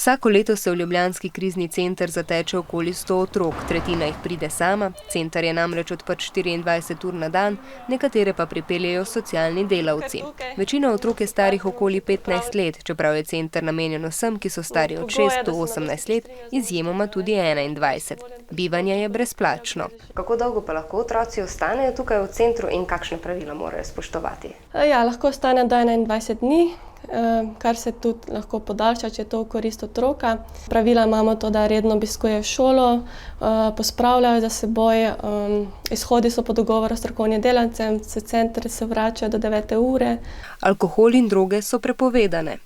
Vsako leto se v ljubljanski krizni center zateče okoli 100 otrok, tretjina jih pride sama, center je namreč odprt 24 ur na dan, nekatere pa pripeljejo socialni delavci. Večina otrok je starih okoli 15 let, čeprav je center namenjen vsem, ki so stari od 6 do 18 let, izjemoma tudi 21. Bivanje je brezplačno. Kako dolgo pa lahko otroci ostanejo tukaj v centru in kakšne pravila morajo spoštovati? Ja, lahko ostane do 21 dni. Kar se tudi lahko podaljša, če je to v korist otroka. Pravila imamo to, da redno obiskujejo šolo, pospravljajo za seboj, izhodi so po dogovoru s strokovnim delavcem, center se vrača do 9. ure. Alkohol in droge so prepovedane.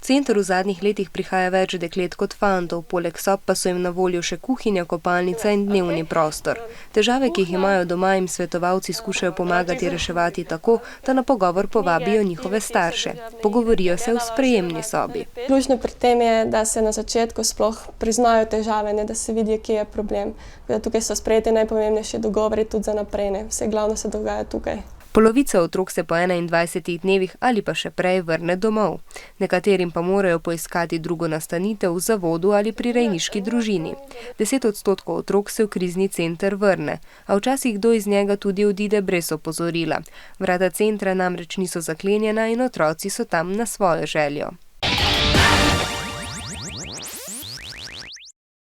V center v zadnjih letih prihaja več deklet kot fantov, poleg sob pa so jim na voljo še kuhinja, kopalnica in dnevni prostor. Težave, ki jih imajo doma, jim svetovalci skušajo pomagati reševati tako, da na pogovor povabijo njihove starše. Pogovorijo se v sprejemni sobi. Ključno pri tem je, da se na začetku sploh priznajo težave, ne, da se vidi, kje je problem. Tukaj so sprejeti najpomembnejši dogovori tudi za naprej, ne. Vse glavno se dogaja tukaj. Polovica otrok se po 21 dnevih ali pa še prej vrne domov. Nekaterim pa morajo poiskati drugo nastanitev v zavodu ali pri rejniški družini. 10% otrok se v krizni center vrne, a včasih kdo iz njega tudi odide brez opozorila. Vrata centra namreč niso zaklenjena in otroci so tam na svojo željo.